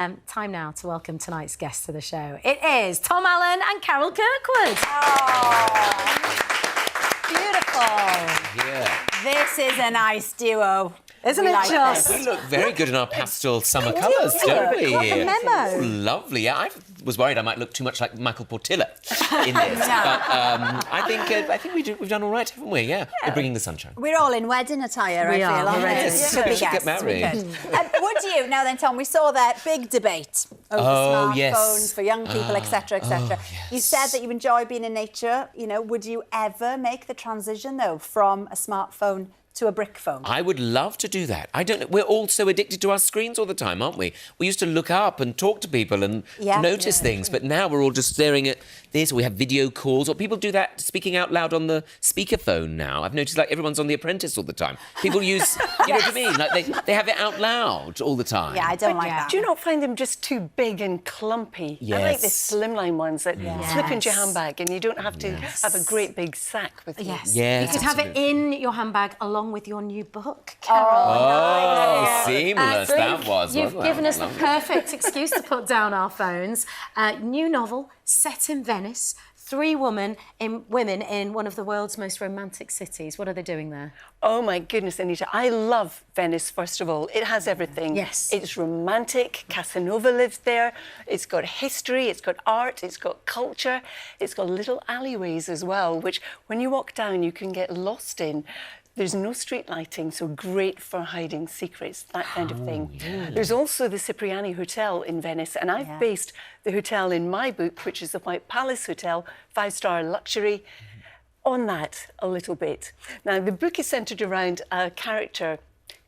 Time now to welcome tonight's guests to the show. It is Tom Allen and Carol Kirkwood. Oh, beautiful. Yeah. This is a nice duo. Isn't it just? We look very good in our pastel summer colours, don't we? What a memo. Lovely. Yeah, I was worried I might look too much like Michael Portilla in this, but I think we've done all right, haven't we? Yeah, we're bringing the sunshine. We're all in wedding attire, We I are, feel, aren't we're we? ready. Yes, Could be we should get guests, we married. could. Would you, now then, Tom, we saw that big debate over Oh, smartphones yes. for young people, etc., etc. yes. You said that you enjoy being in nature. You know, would you ever make the transition, though, from a smartphone to a brick phone? I would love to do that. I don't know. We're all so addicted to our screens all the time, aren't we? We used to look up and talk to people and notice things, but now we're all just staring at this. We have video calls, or people do that speaking out loud on the speakerphone now. I've noticed, like, everyone's on The Apprentice all the time. People use, you know what I mean? Like, they have it out loud all the time. Yeah, I don't like that. Do you not find them just too big and clumpy? I like the Yes. slimline ones that slip into your Yes. handbag and you don't have to have a great big sack with you. Yes. Yes, You could have it absolutely. in your handbag along with your new book, Carol. Oh, seamless So that was. You've wasn't given it? us the perfect excuse to put down our phones. New novel set in Venice. Three women in one of the world's most romantic cities. What are they doing there? Oh my goodness, Anita, I love Venice, first of all. It has everything. Yes. It's romantic, Casanova lives there, it's got history, it's got art, it's got culture, it's got little alleyways as well, which when you walk down you can get lost in. There's no street lighting, so great for hiding secrets, that kind of thing. There's also the Cipriani Hotel in Venice, and I've based the hotel in my book, which is the White Palace Hotel, 5-star luxury, on that a little bit. Now, the book is centred around a character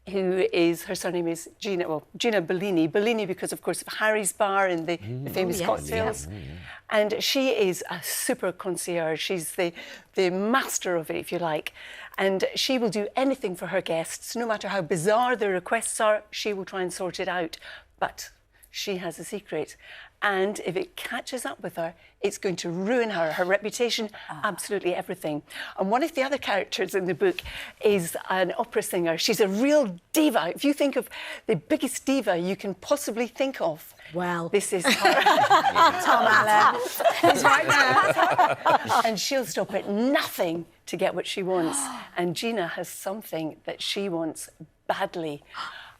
who is, her surname is Gina, well, Gina Bellini. Bellini because, of course, of Harry's Bar and the famous cocktails. And she is a super concierge. She's the master of it, if you like. And she will do anything for her guests, no matter how bizarre their requests are, she will try and sort it out. But she has a secret. And if it catches up with her, it's going to ruin her reputation, absolutely everything. And one of the other characters in the book is an opera singer. She's a real diva. If you think of the biggest diva you can possibly think of, Well, this is her. Tom Allen. He's right there. And she'll stop at nothing to get what she wants. And Gina has something that she wants badly.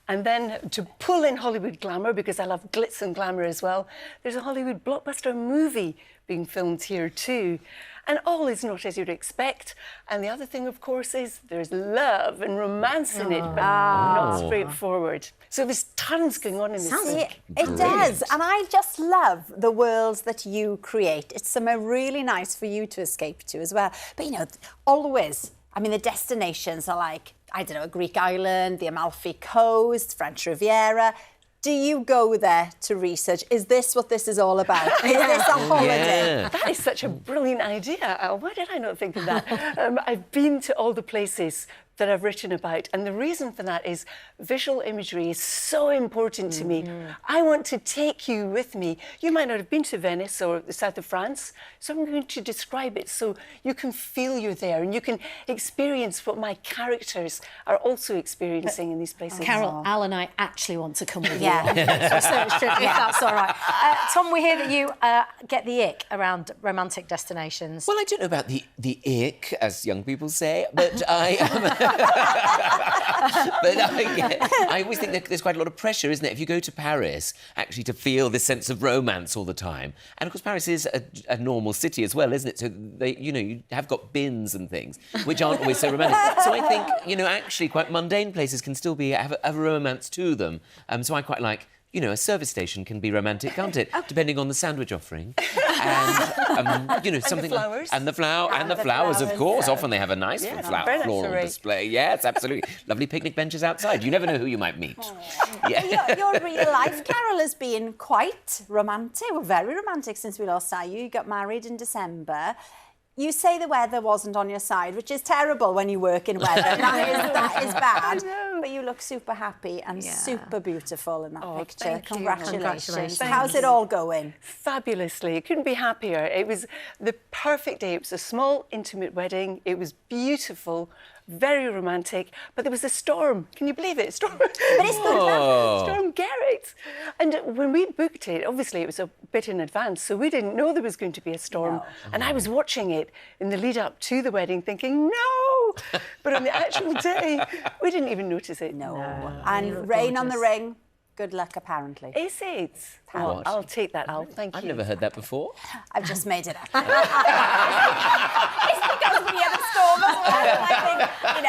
And then to pull in Hollywood glamour, because I love glitz and glamour as well, there's a Hollywood blockbuster movie being filmed here too. And all is not as you'd expect. And the other thing, of course, is there's love and romance in it, but not straightforward. So there's tons going on in this book. It does, and I just love the worlds that you create. It's somewhere really nice for you to escape to as well. But, you know, always, I mean, the destinations are like, I don't know, a Greek island, the Amalfi Coast, French Riviera. Do you go there to research? Is this what this is all about? Is this a holiday? Yeah. That is such a brilliant idea. Why did I not think of that? I've been to all the places that I've written about, and the reason for that is visual imagery is so important to me. I want to take you with me. You might not have been to Venice or the south of France, so I'm going to describe it so you can feel you're there and you can experience what my characters are also experiencing in these places. Carol, Al and I actually want to come with Yeah. you on a service trip, if that's all right. Tom, we hear that you get the ick around romantic destinations. Well, I don't know about the ick, as young people say, but I always think that there's quite a lot of pressure, isn't it? If you go to Paris, actually to feel this sense of romance all the time. And of course, Paris is a normal city as well, isn't it? So they, you know, you have got bins and things, which aren't always so romantic. So I think, you know, actually quite mundane places can still have a romance to them. So I quite like, you know, a service station can be romantic, can't it? Depending on the sandwich offering. And, you know, something... flowers. And the flowers, of course. Often they have a nice very nice floral array. display. Yes, absolutely. Lovely picnic benches outside. You never know who you might meet. Your real life, Carol, has been quite romantic. Well, very romantic since we last saw you. You got married in December. You say the weather wasn't on your side, which is terrible when you work in weather. That is bad. But you look super happy and super beautiful in that picture. thank you. Congratulations. Thank How's it all going? Fabulously. It couldn't be happier. It was the perfect day. It was a small, intimate wedding. It was beautiful. very romantic. But there was a storm. Can you believe it? Storm. But it's good. Storm Garrett. And when we booked it, obviously it was a bit in advance, so we didn't know there was going to be a storm. No. And I was watching it in the lead up to the wedding, thinking, no. But on the actual day, we didn't even notice it. No. And rain on the ring. Good luck, apparently. Is it? What? Oh, I'll take that, Al. Thank I've you. never heard that before. I've just made it up. It's because we had a storm as well. I think, I've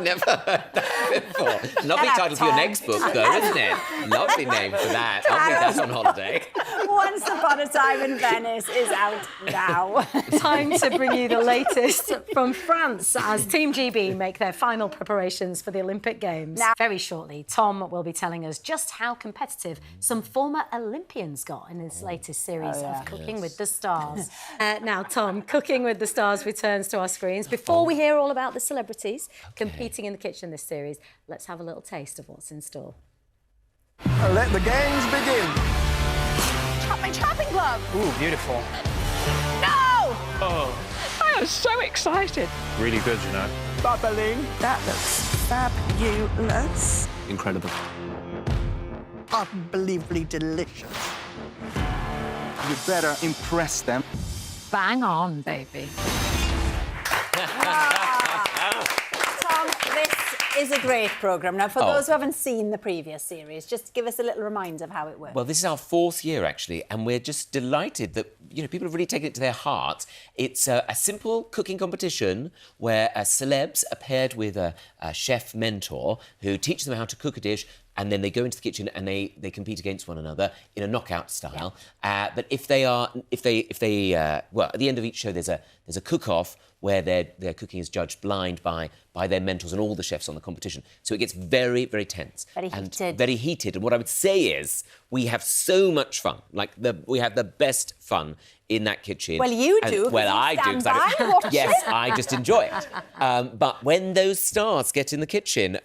never heard that before. Lovely title for your next book, though, isn't it? Lovely name for that. I'll read that on holiday. Once Upon a Time in Venice is out now. Time to bring you the latest from France as Team GB make their final preparations for the Olympic Games. Now, very shortly, Tom will be telling us just how competitive some former Olympians got in his latest series of Cooking with the Stars. Now, Tom, Cooking with the Stars returns to our screens. Before we hear all about the celebrities competing in the kitchen this series, let's have a little taste of what's in store. Let the games begin. Chop my chopping glove. Ooh, beautiful. No! Oh, I am so excited. really good, you know. Bubbling. That looks fabulous. Incredible. Unbelievably delicious. You better impress them. Bang on, baby. Tom, this is a great programme. Now, for those who haven't seen the previous series, just give us a little reminder of how it works. Well, this is our 4th year, actually, and we're just delighted that, people have really taken it to their heart. It's a simple cooking competition where celebs are paired with a chef mentor who teaches them how to cook a dish, and then they go into the kitchen and they compete against one another in a knockout style. But if they well, at the end of each show, there's a cook-off where their cooking is judged blind by their mentors and all the chefs on the competition. So it gets very, very tense. Very heated. And what I would say is we have so much fun. We have the best fun in that kitchen. Well, you do. Well, I do. Stand by and watch Yes, it. I just enjoy it. But when those stars get in the kitchen,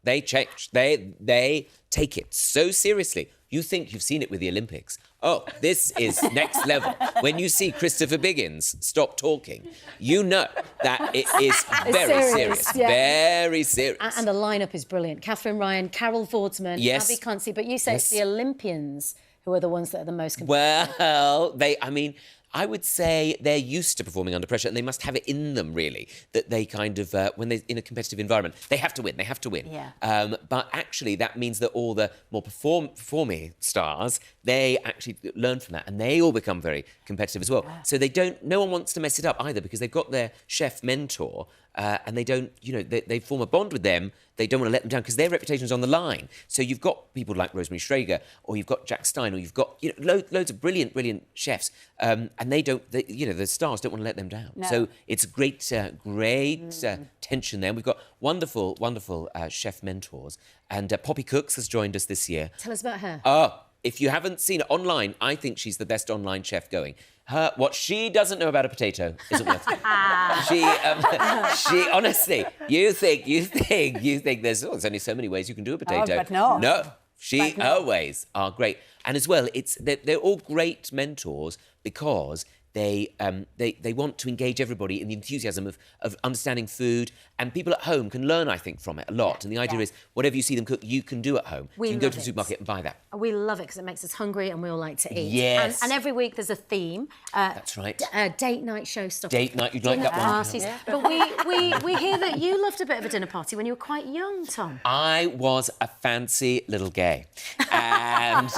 they change. They take it so seriously. You think you've seen it with the Olympics. Oh, this is next level. When you see Christopher Biggins stop talking, you know that it is very serious. Very serious. And the lineup is brilliant. Catherine Ryan, Carol Vordsman, Yes. Abby Consi. But you say it's the Olympians who are the ones that are the most competitive. Well, I would say they're used to performing under pressure and they must have it in them, really, that they kind of, when they're in a competitive environment, they have to win, Yeah. But actually, that means that all the more performing stars, they actually learn from that and they all become very competitive as well. So no one wants to mess it up either because they've got their chef mentor and they don't, they form a bond with them. They don't want to let them down because their reputation's on the line. So you've got people like Rosemary Schrager, or you've got Jack Stein, or you've got loads of brilliant chefs, and the stars don't want to let them down. No. So it's great tension there. We've got wonderful chef mentors, and Poppy Cooks has joined us this year. Tell us about her. If you haven't seen it online, I think she's the best online chef going. What she doesn't know about a potato isn't worth it. She honestly, you think there's only so many ways you can do a potato. but no. No, her ways are great. And as well, they're all great mentors because they want to engage everybody in the enthusiasm of understanding food, and people at home can learn, I think, from it a lot. And the idea is, whatever you see them cook, you can do at home. You can go to the supermarket and buy that. We love it because it makes us hungry and we all like to eat. Yes. And every week there's a theme. That's right. Date night show stuff. Date night, you'd like that one? Parties. Yeah. But we hear that you loved a bit of a dinner party when you were quite young, Tom. I was a fancy little gay. And,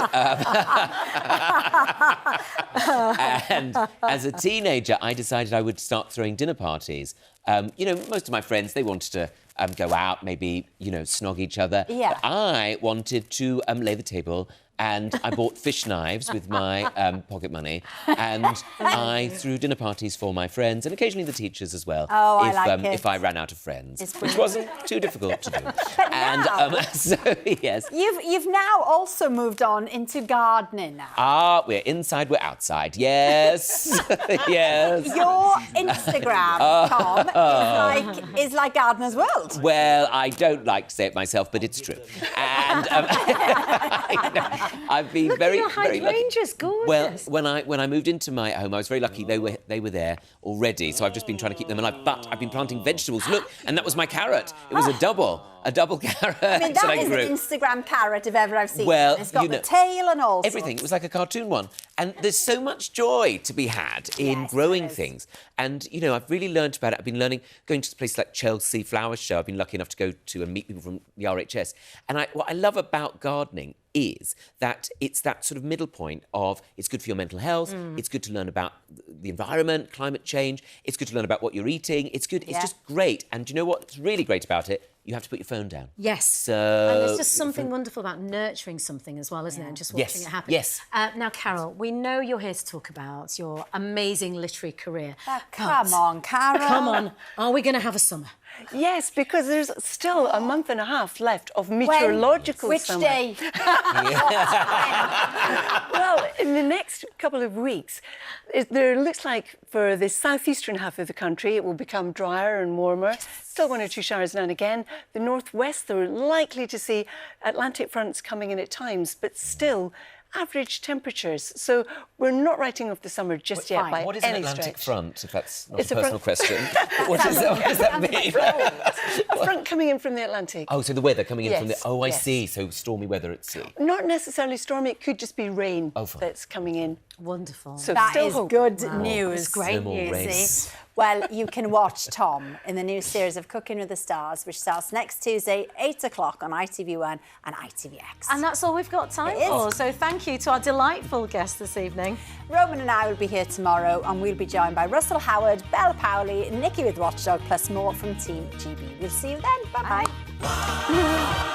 and as a teenager, I decided I would start throwing dinner parties. Most of my friends, they wanted to go out, maybe, snog each other. Yeah. But I wanted to lay the table, and I bought fish knives with my pocket money, and I threw dinner parties for my friends and occasionally the teachers as well. Oh, I like it. If I ran out of friends, It's which brilliant. wasn't too difficult to do. But now, So yes. you've now also moved on into gardening now. We're inside, we're outside. Yes, yes. Your Instagram, Tom, is like Gardener's World. Well, I don't like to say it myself, but it's true. And I've been Look very, at your very lucky. hydrangeas, gorgeous. Well, when I moved into my home, I was very lucky. They were there already, so I've just been trying to keep them alive. But I've been planting vegetables. Look, and that was my carrot. It was a double carrot. I mean, that is grew. an Instagram carrot if ever I've seen Well, it. It's got you know, the tail and all everything. It sorts. was like a cartoon one. And there's so much joy to be had in Yes, growing there is. things. And, you know, I've really learned about it. I've been going to places like Chelsea Flower Show. I've been lucky enough to go to and meet people from the RHS. And what I love about gardening is that it's that sort of middle point of it's good for your mental health, it's good to learn about the environment, climate change, it's good to learn about what you're eating, it's good, it's just great. And do you know what's really great about it? You have to put your phone down. Yes. So... And there's just something wonderful about nurturing something as well, isn't it? And just watching it happen. Yes. Now, Carol, we know you're here to talk about your amazing literary career. Come on, Carol. Come on. Are we going to have a summer? Yes, because there's still a month and a half left of meteorological Which summer. day? Well, in the next couple of weeks, there looks like for the southeastern half of the country, it will become drier and warmer. Still 1 or 2 showers now and again. The northwest, they're likely to see Atlantic fronts coming in at times, but still average temperatures. So we're not writing off the summer just yet by What is an any Atlantic stretch. front, if that's not It's a a personal front- question? What does that mean? A front coming in from the Atlantic. Oh, so the weather coming in from the... Yes, Oh, I yes. see. So stormy weather at sea. Not necessarily stormy, it could just be rain fine. that's coming in. Wonderful. So That still is hope. good news. It's great No more news. rain. See? Well, you can watch Tom in the new series of Cooking with the Stars, which starts next Tuesday, 8 o'clock on ITV1 and ITVX. And that's all we've got time It is. for. So thank you to our delightful guest this evening. Roman and I will be here tomorrow, and we'll be joined by Russell Howard, Bella Powley, Nikki with Watchdog, plus more from Team GB. We'll see you then. Bye-bye.